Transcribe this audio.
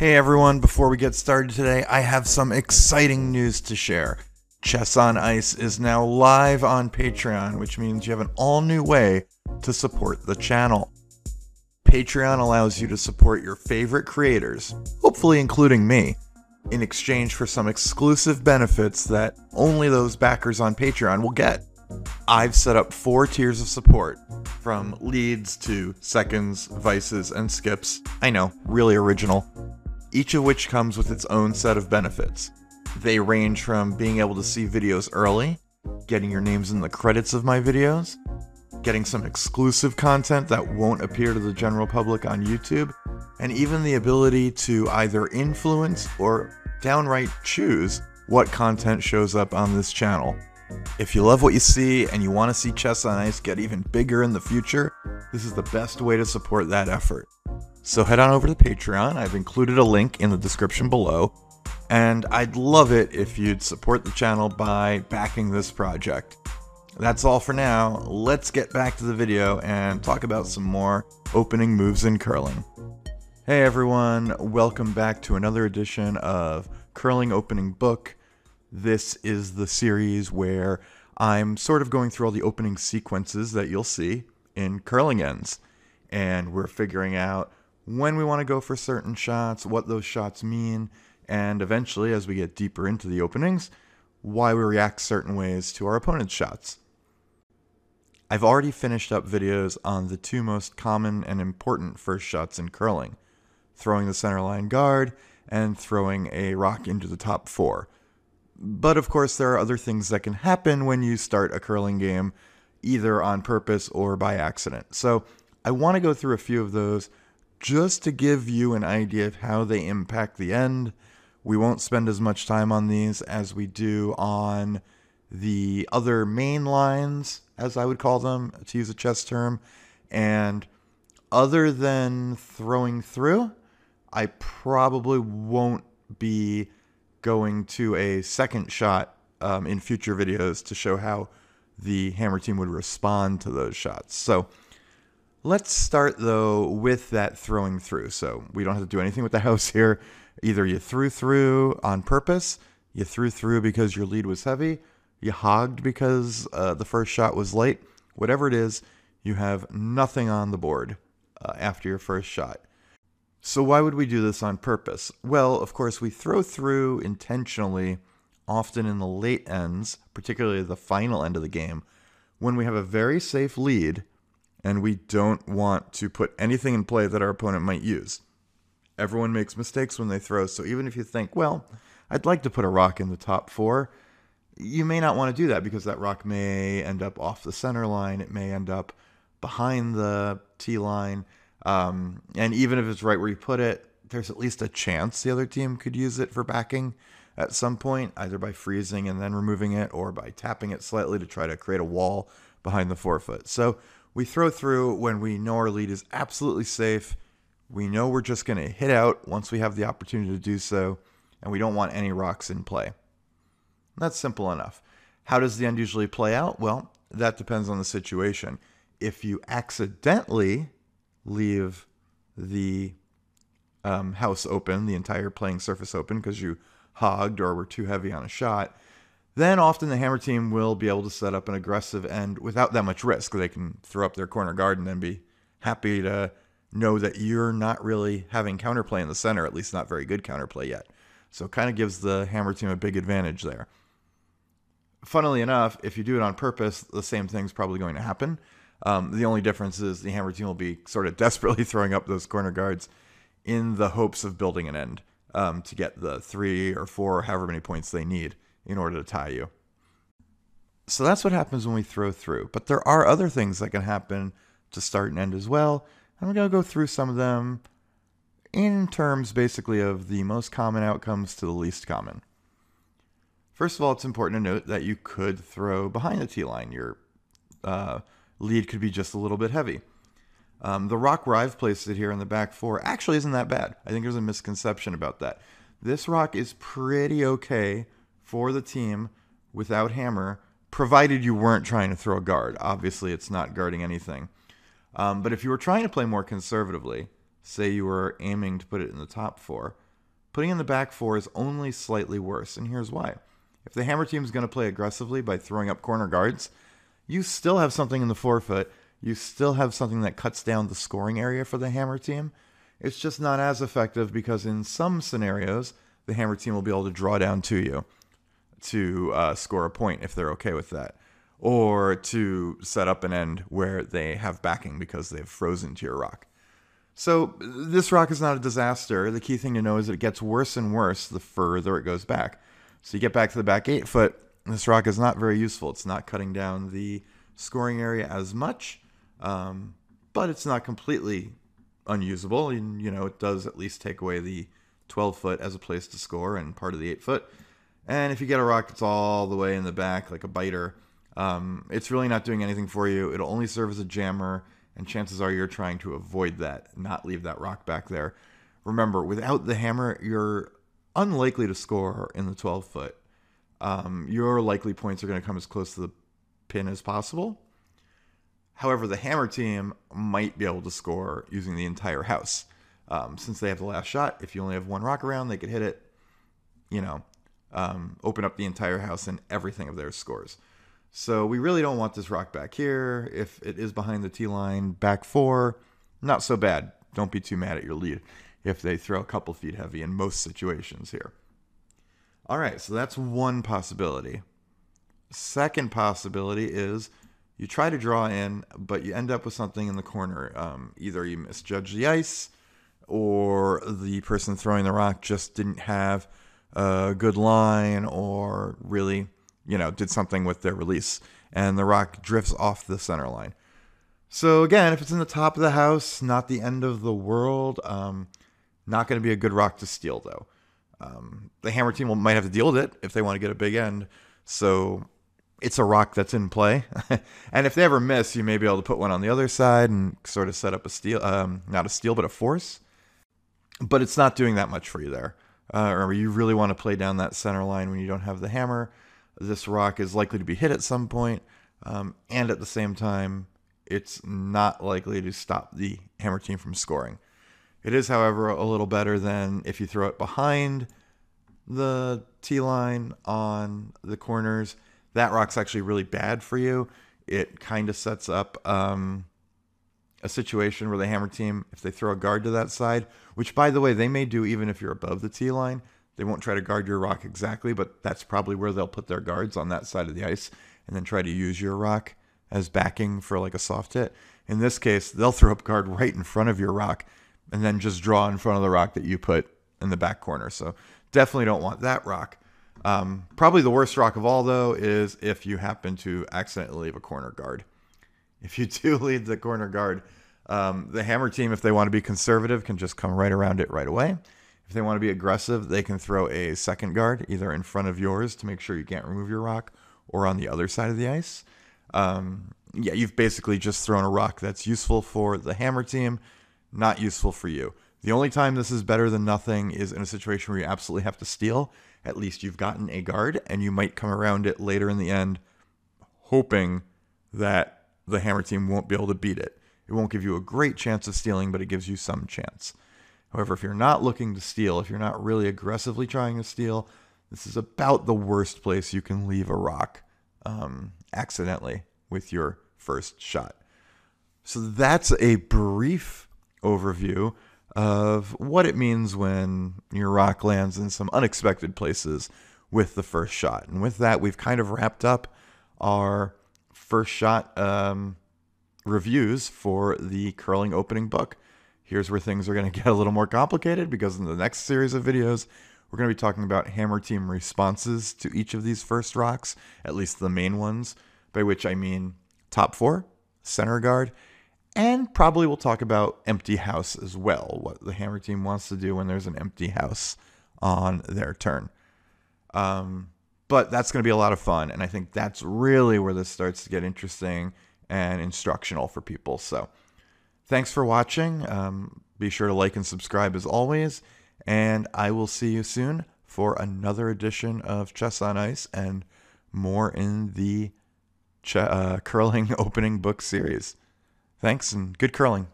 Hey everyone, before we get started today, I have some exciting news to share. Chess on Ice is now live on Patreon, which means you have an all-new way to support the channel. Patreon allows you to support your favorite creators, hopefully including me, in exchange for some exclusive benefits that only those backers on Patreon will get. I've set up 4 tiers of support, from leads to seconds, vices, and skips. I know, really original. Each of which comes with its own set of benefits. They range from being able to see videos early, getting your names in the credits of my videos, getting some exclusive content that won't appear to the general public on YouTube, and even the ability to either influence or downright choose what content shows up on this channel. If you love what you see and you want to see Chess on Ice get even bigger in the future, this is the best way to support that effort. So head on over to Patreon. I've included a link in the description below, and I'd love it if you'd support the channel by backing this project. That's all for now. Let's get back to the video and talk about some more opening moves in curling. Hey everyone, welcome back to another edition of Curling Opening Book. This is the series where I'm sort of going through all the opening sequences that you'll see in curling ends, and we're figuring out when we want to go for certain shots, what those shots mean, and eventually, as we get deeper into the openings, why we react certain ways to our opponent's shots. I've already finished up videos on the 2 most common and important first shots in curling, throwing the centerline guard and throwing a rock into the top 4. But of course, there are other things that can happen when you start a curling game, either on purpose or by accident. So I want to go through a few of those just to give you an idea of how they impact the end. We won't spend as much time on these as we do on the other main lines, as I would call them, to use a chess term. And other than throwing through, I probably won't be going to a second shot in future videos to show how the hammer team would respond to those shots. So let's start, though, with that throwing through. So we don't have to do anything with the house here. Either you threw through on purpose, you threw through because your lead was heavy, you hogged because the first shot was late. Whatever it is, you have nothing on the board after your first shot. So why would we do this on purpose? Well, of course, we throw through intentionally, often in the late ends, particularly the final end of the game, when we have a very safe lead and we don't want to put anything in play that our opponent might use. Everyone makes mistakes when they throw, so even if you think, well, I'd like to put a rock in the top 4, you may not want to do that because that rock may end up off the center line, it may end up behind the tee line, and even if it's right where you put it, there's at least a chance the other team could use it for backing at some point, either by freezing and then removing it, or by tapping it slightly to try to create a wall behind the forefoot. So we throw through when we know our lead is absolutely safe. We know we're just going to hit out once we have the opportunity to do so, and we don't want any rocks in play. That's simple enough. How does the end usually play out? Well, that depends on the situation. If you accidentally leave the house open, the entire playing surface open, because you hogged or were too heavy on a shot, then often the hammer team will be able to set up an aggressive end without that much risk. They can throw up their corner guard and then be happy to know that you're not really having counterplay in the center, at least not very good counterplay yet. So it kind of gives the hammer team a big advantage there. Funnily enough, if you do it on purpose, the same thing's probably going to happen. The only difference is the hammer team will be sort of desperately throwing up those corner guards in the hopes of building an end to get the 3 or 4 or however many points they need in order to tie you. So that's what happens when we throw through. But there are other things that can happen to start and end as well. And we're going to go through some of them in terms basically of the most common outcomes to the least common. First of all, it's important to note that you could throw behind the tee line. Your lead could be just a little bit heavy. The rock where I've placed it here in the back 4 actually isn't that bad. I think there's a misconception about that. This rock is pretty okay for the team without hammer, provided you weren't trying to throw a guard. Obviously, it's not guarding anything. But if you were trying to play more conservatively, say you were aiming to put it in the top 4, Putting in the back four is only slightly worse, and here's why. If the hammer team is going to play aggressively by throwing up corner guards, you still have something in the forefoot. You still have something that cuts down the scoring area for the hammer team. It's just not as effective because in some scenarios, the hammer team will be able to draw down to you to score a point if they're okay with that, or to set up an end where they have backing because they've frozen to your rock. So this rock is not a disaster. The key thing to know is it gets worse and worse the further it goes back. So you get back to the back 8 foot, this rock is not very useful. It's not cutting down the scoring area as much, but it's not completely unusable. And, it does at least take away the 12 foot as a place to score and part of the 8 foot. And if you get a rock that's all the way in the back, like a biter, it's really not doing anything for you. It'll only serve as a jammer, and chances are you're trying to avoid that, not leave that rock back there. Remember, without the hammer, you're unlikely to score in the 12 foot. Your likely points are going to come as close to the pin as possible. However, the hammer team might be able to score using the entire house. Since they have the last shot, if you only have one rock around, they could hit it, open up the entire house and everything of their scores. So we really don't want this rock back here. If it is behind the tee line, back 4, not so bad. Don't be too mad at your lead if they throw a couple feet heavy in most situations here. All right, so that's one possibility. Second possibility is you try to draw in, but you end up with something in the corner. Either you misjudge the ice, or the person throwing the rock just didn't have a good line, or really, did something with their release, and the rock drifts off the center line. So again, if it's in the top of the house, not the end of the world. Not going to be a good rock to steal, though. The hammer team might have to deal with it if they want to get a big end. So it's a rock that's in play. And if they ever miss, you may be able to put one on the other side and sort of set up a steal, not a steal, but a force. But it's not doing that much for you there. Remember, you really want to play down that center line when you don't have the hammer. This rock is likely to be hit at some point, and at the same time, it's not likely to stop the hammer team from scoring. It is, however, a little better than if you throw it behind the tee line on the corners. That rock's actually really bad for you. It kind of sets up a situation where the hammer team, if they throw a guard to that side, which, by the way, they may do even if you're above the tee line, they won't try to guard your rock exactly, but that's probably where they'll put their guards, on that side of the ice, and then try to use your rock as backing for like a soft hit. In this case, they'll throw up guard right in front of your rock and then just draw in front of the rock that you put in the back corner. So definitely don't want that rock. Probably the worst rock of all, though, is if you happen to accidentally leave a corner guard. If you do leave the corner guard, the hammer team, if they want to be conservative, can just come right around it right away. If they want to be aggressive, they can throw a second guard either in front of yours to make sure you can't remove your rock, or on the other side of the ice. Yeah, you've basically just thrown a rock that's useful for the hammer team, not useful for you. The only time this is better than nothing is in a situation where you absolutely have to steal. At least you've gotten a guard, and you might come around it later in the end, hoping that the hammer team won't be able to beat it. It won't give you a great chance of stealing, but it gives you some chance. However, if you're not looking to steal, if you're not really aggressively trying to steal, this is about the worst place you can leave a rock accidentally with your first shot. So that's a brief overview of what it means when your rock lands in some unexpected places with the first shot. And with that, we've kind of wrapped up our first shot reviews for the curling opening book. Here's where things are going to get a little more complicated, because in the next series of videos, we're going to be talking about hammer team responses to each of these first rocks, at least the main ones, by which I mean top 4, center guard, and probably we'll talk about empty house as well, what the hammer team wants to do when there's an empty house on their turn. But that's going to be a lot of fun, and I think that's really where this starts to get interesting and instructional for people. So thanks for watching. Be sure to like and subscribe as always, and I will see you soon for another edition of Chess on Ice and more in the curling opening book series. Thanks, and good curling.